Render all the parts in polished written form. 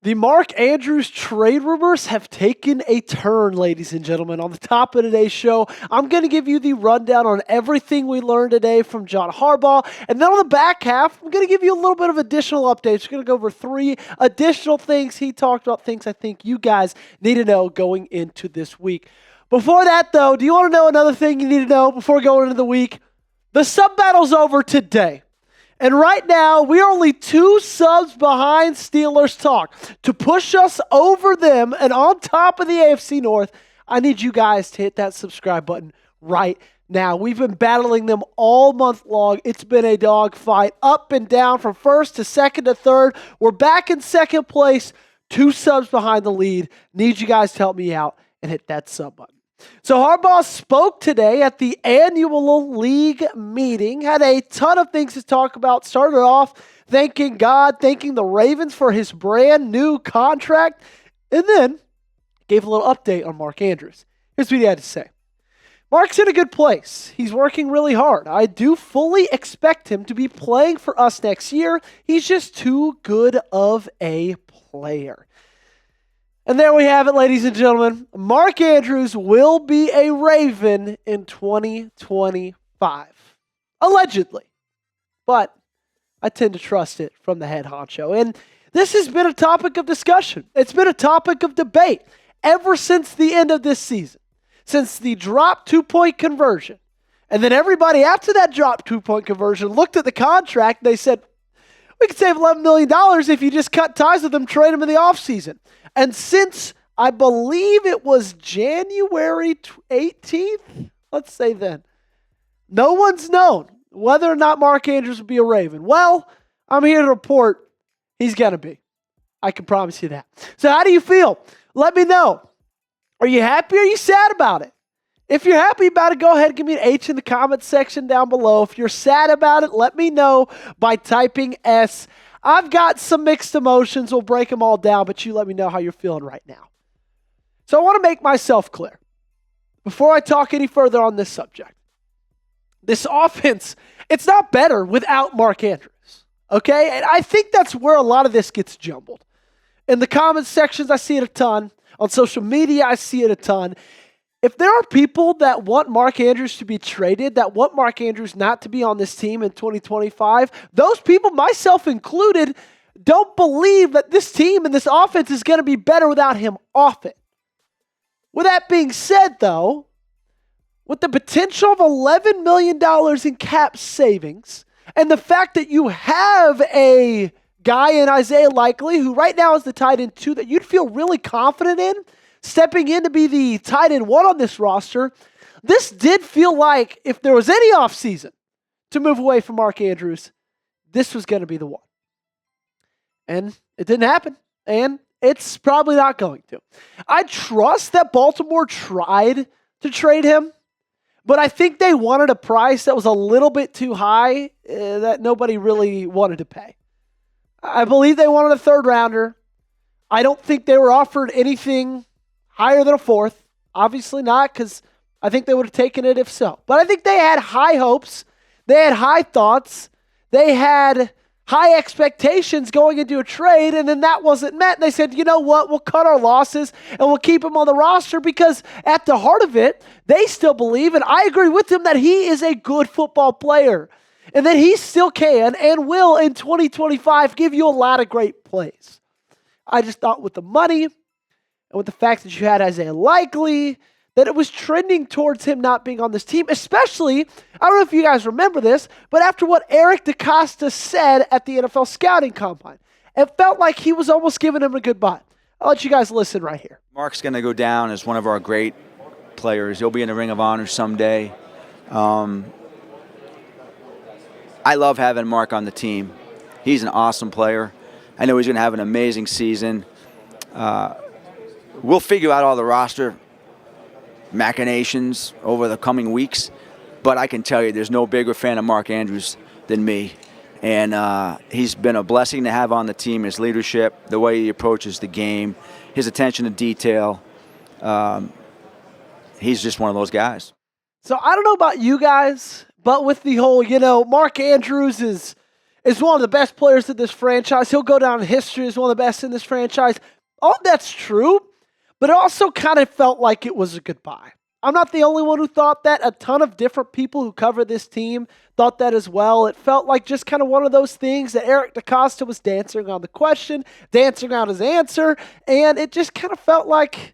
The Mark Andrews trade rumors have taken a turn, ladies and gentlemen. On the top of today's show, I'm going to give you the rundown on everything we learned today from John Harbaugh. And then on the back half, I'm going to give you a little bit of additional updates. We're going to go over 3 additional things he talked about, things I think you guys need to know going into this week. Before that, though, do you want to know another thing you need to know before going into the week? The sub battle's over today. And right now, we are only 2 subs behind Steelers Talk. To push us over them and on top of the AFC North, I need you guys to hit that subscribe button right now. We've been battling them all month long. It's been a dogfight, up and down from first to second to third. We're back in second place, 2 subs behind the lead. Need you guys to help me out and hit that sub button. So Harbaugh spoke today at the annual league meeting, had a ton of things to talk about. Started off thanking God, thanking the Ravens for his brand new contract, and then gave a little update on Mark Andrews. Here's what he had to say. Mark's in a good place. He's working really hard. I do fully expect him to be playing for us next year. He's just too good of a player. And there we have it, ladies and gentlemen. Mark Andrews will be a Raven in 2025. Allegedly. But I tend to trust it from the head honcho. And this has been a topic of discussion. It's been a topic of debate ever since the end of this season. Since the drop 2-point conversion. And then everybody after that drop 2-point conversion looked at the contract and they said, we could save $11 million if you just cut ties with them, trade them in the offseason. And since I believe it was January 18th, let's say then, no one's known whether or not Mark Andrews will be a Raven. Well, I'm here to report he's going to be. I can promise you that. So how do you feel? Let me know. Are you happy or are you sad about it? If you're happy about it, go ahead and give me an H in the comments section down below. If you're sad about it, let me know by typing S. I've got some mixed emotions. We'll break them all down, but you let me know how you're feeling right now. So I want to make myself clear before I talk any further on this subject. This offense, it's not better without Mark Andrews, okay? And I think that's where a lot of this gets jumbled. In the comments sections, I see it a ton. On social media, I see it a ton. If there are people that want Mark Andrews to be traded, that want Mark Andrews not to be on this team in 2025, those people, myself included, don't believe that this team and this offense is going to be better without him off it. With that being said, though, with the potential of $11 million in cap savings and the fact that you have a guy in Isaiah Likely, who right now is the tight end 2 that you'd feel really confident in, stepping in to be the tight end 1 on this roster, this did feel like if there was any offseason to move away from Mark Andrews, this was going to be the one. And it didn't happen. And it's probably not going to. I trust that Baltimore tried to trade him, but I think they wanted a price that was a little bit too high that nobody really wanted to pay. I believe they wanted a 3rd rounder. I don't think they were offered anything higher than a 4th. Obviously not, because I think they would have taken it if so. But I think they had high hopes. They had high thoughts. They had high expectations going into a trade, and then that wasn't met. And they said, you know what, we'll cut our losses, and we'll keep him on the roster because at the heart of it, they still believe, and I agree with them, that he is a good football player. And that he still can and will in 2025 give you a lot of great plays. I just thought with the money and with the fact that you had Isaiah Likely, that it was trending towards him not being on this team, especially, I don't know if you guys remember this, but after what Eric DeCosta said at the NFL Scouting Combine, it felt like he was almost giving him a goodbye. I'll let you guys listen right here. Mark's going to go down as one of our great players. He'll be in the Ring of Honor someday. I love having Mark on the team. He's an awesome player. I know he's going to have an amazing season. We'll figure out all the roster machinations over the coming weeks, but I can tell you there's no bigger fan of Mark Andrews than me. And he's been a blessing to have on the team, his leadership, the way he approaches the game, his attention to detail. He's just one of those guys. So I don't know about you guys, but with the whole, Mark Andrews is is one of the best players in this franchise. He'll go down in history as one of the best in this franchise. All that's true, but it also kind of felt like it was a goodbye. I'm not the only one who thought that. A ton of different people who cover this team thought that as well. It felt like just kind of one of those things that Eric DaCosta was dancing on the question, dancing on his answer, and it just kind of felt like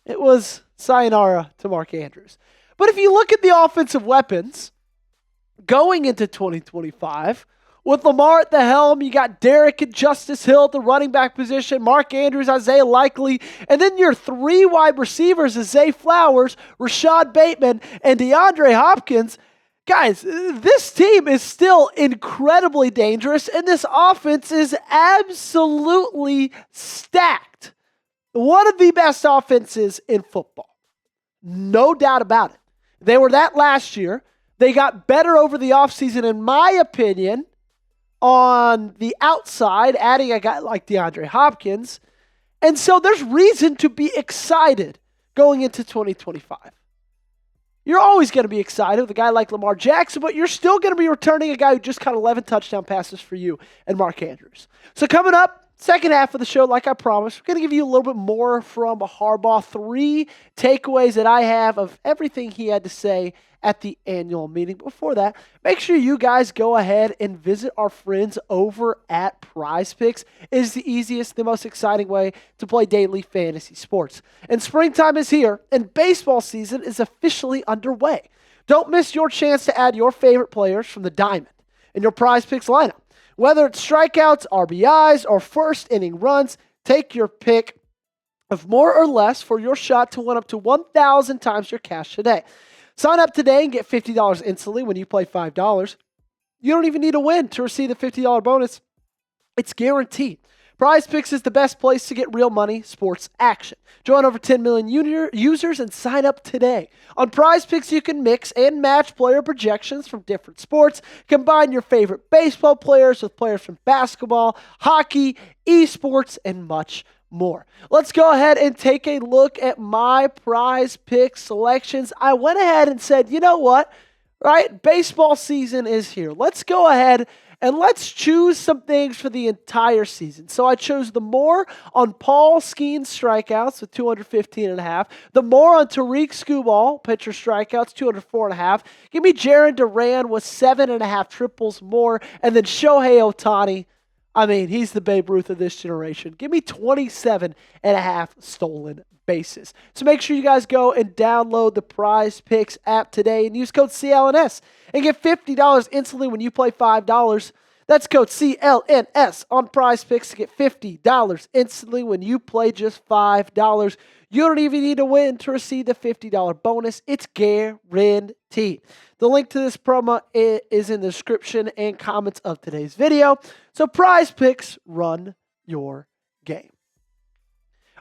it was sayonara to Mark Andrews. But if you look at the offensive weapons going into 2025, with Lamar at the helm, you got Derrick and Justice Hill at the running back position, Mark Andrews, Isaiah Likely, and then your 3 wide receivers is Zay Flowers, Rashod Bateman, and DeAndre Hopkins. Guys, this team is still incredibly dangerous, and this offense is absolutely stacked. One of the best offenses in football. No doubt about it. They were that last year. They got better over the offseason, in my opinion, on the outside, adding a guy like DeAndre Hopkins. And so there's reason to be excited going into 2025. You're always going to be excited with a guy like Lamar Jackson, but you're still going to be returning a guy who just caught 11 touchdown passes for you and Mark Andrews. So coming up, second half of the show, like I promised, we're going to give you a little bit more from Harbaugh. 3 takeaways that I have of everything he had to say at the annual meeting. Before that, make sure you guys go ahead and visit our friends over at Prize Picks. It is the easiest, the most exciting way to play daily fantasy sports. And springtime is here, and baseball season is officially underway. Don't miss your chance to add your favorite players from the diamond in your Prize Picks lineup. Whether it's strikeouts, RBIs, or first inning runs, take your pick of more or less for your shot to win up to 1,000 times your cash today. Sign up today and get $50 instantly when you play $5. You don't even need to win to receive the $50 bonus. It's guaranteed. Prize Picks is the best place to get real money sports action. Join over 10 million users and sign up today. On Prize Picks, you can mix and match player projections from different sports. Combine your favorite baseball players with players from basketball, hockey, esports, and much more. Let's go ahead and take a look at my Prize Picks selections. I went ahead and said, you know what, right? Baseball season is here. Let's go ahead and let's choose some things for the entire season. So I chose the more on Paul Skeens strikeouts with 215.5. The more on Tariq Skubal, pitcher strikeouts, 204.5. Give me Jaron Duran with 7.5 triples more. And then Shohei Ohtani. I mean, he's the Babe Ruth of this generation. Give me 27.5 stolen bases. So make sure you guys go and download the Prize Picks app today and use code CLNS and get $50 instantly when you play $5. That's code CLNS on Prize Picks to get $50 instantly when you play just $5. You don't even need to win to receive the $50 bonus. It's guaranteed. The link to this promo is in the description and comments of today's video. So Prize Picks, run your game.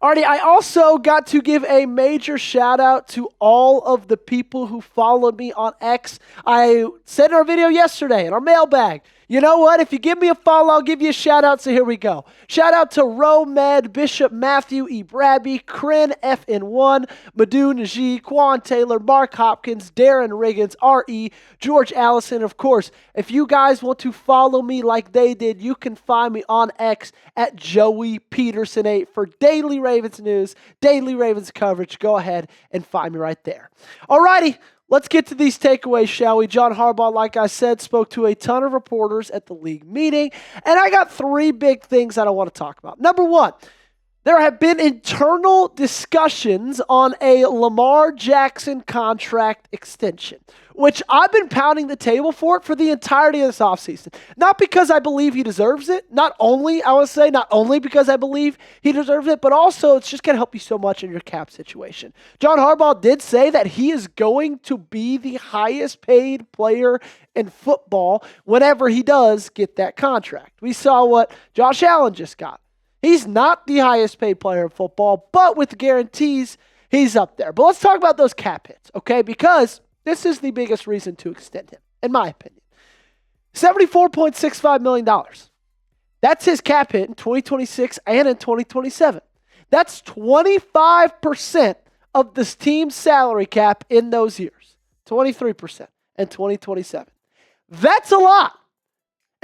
Alrighty, I also got to give a major shout out to all of the people who followed me on X. I said in our video yesterday, in our mailbag, you know what? If you give me a follow, I'll give you a shout out. So here we go. Shout out to Romed, Bishop Matthew E. Bradby, Kren FN1, Madhu Najee, Quan Taylor, Mark Hopkins, Darren Riggins, R.E., George Allison. Of course, if you guys want to follow me like they did, you can find me on X at Joey Petersen 8 for daily Ravens news, daily Ravens coverage. Go ahead and find me right there. Alrighty. Let's get to these takeaways, shall we? John Harbaugh, like I said, spoke to a ton of reporters at the league meeting, and I got 3 big things that I want to talk about. Number 1, there have been internal discussions on a Lamar Jackson contract extension, which I've been pounding the table for it for the entirety of this offseason. Not because I believe he deserves it. Not only because I believe he deserves it, but also it's just going to help you so much in your cap situation. John Harbaugh did say that he is going to be the highest paid player in football whenever he does get that contract. We saw what Josh Allen just got. He's not the highest paid player in football, but with the guarantees, he's up there. But let's talk about those cap hits, okay? Because this is the biggest reason to extend him, in my opinion. $74.65 million. That's his cap hit in 2026 and in 2027. That's 25% of this team's salary cap in those years. 23% in 2027. That's a lot.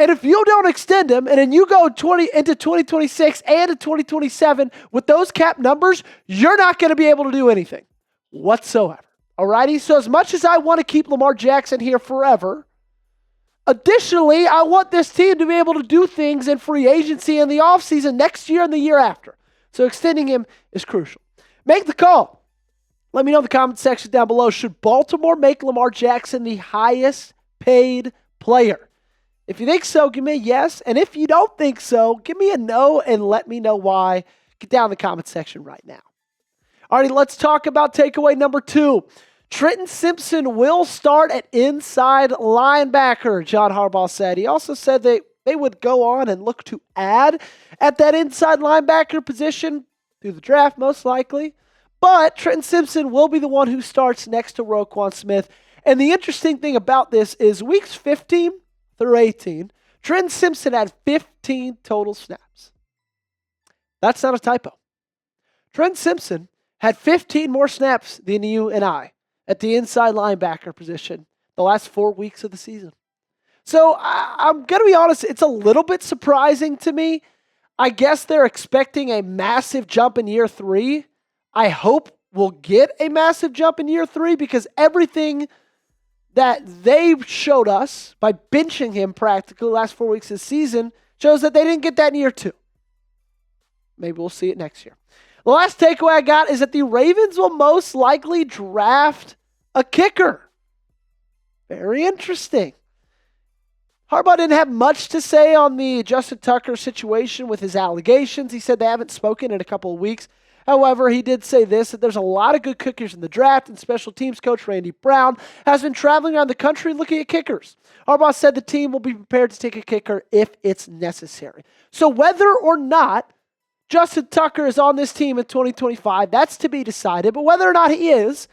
And if you don't extend him, and then you go into 2026 and into 2027 with those cap numbers, you're not going to be able to do anything whatsoever. Alrighty? So as much as I want to keep Lamar Jackson here forever, additionally, I want this team to be able to do things in free agency in the offseason next year and the year after. So extending him is crucial. Make the call. Let me know in the comment section down below. Should Baltimore make Lamar Jackson the highest paid player? If you think so, give me a yes. And if you don't think so, give me a no and let me know why. Get down in the comment section right now. Alrighty, let's talk about takeaway number 2. Trenton Simpson will start at inside linebacker, John Harbaugh said. He also said they would go on and look to add at that inside linebacker position through the draft, most likely. But Trenton Simpson will be the one who starts next to Roquan Smith. And the interesting thing about this is weeks 15 through 18, Trenton Simpson had 15 total snaps. That's not a typo. Trenton Simpson had 15 more snaps than you and I at the inside linebacker position the last 4 weeks of the season. So I'm going to be honest, it's a little bit surprising to me. I guess they're expecting a massive jump in year 3. I hope we'll get a massive jump in year 3 because everything that they showed us by benching him practically the last 4 weeks of the season shows that they didn't get that in year 2. Maybe we'll see it next year. The last takeaway I got is that the Ravens will most likely draft a kicker. Very interesting. Harbaugh didn't have much to say on the Justin Tucker situation with his allegations. He said they haven't spoken in a couple of weeks. However, he did say this, that there's a lot of good kickers in the draft, and special teams coach Randy Brown has been traveling around the country looking at kickers. Harbaugh said the team will be prepared to take a kicker if it's necessary. So whether or not Justin Tucker is on this team in 2025, that's to be decided. But whether or not he is,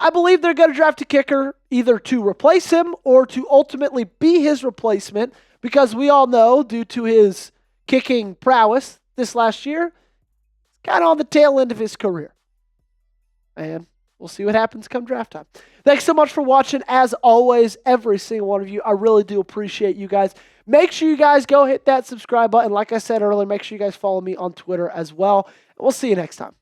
I believe they're going to draft a kicker either to replace him or to ultimately be his replacement, because we all know, due to his kicking prowess this last year, kind of on the tail end of his career. And we'll see what happens come draft time. Thanks so much for watching. As always, every single one of you, I really do appreciate you guys. Make sure you guys go hit that subscribe button. Like I said earlier, make sure you guys follow me on Twitter as well. We'll see you next time.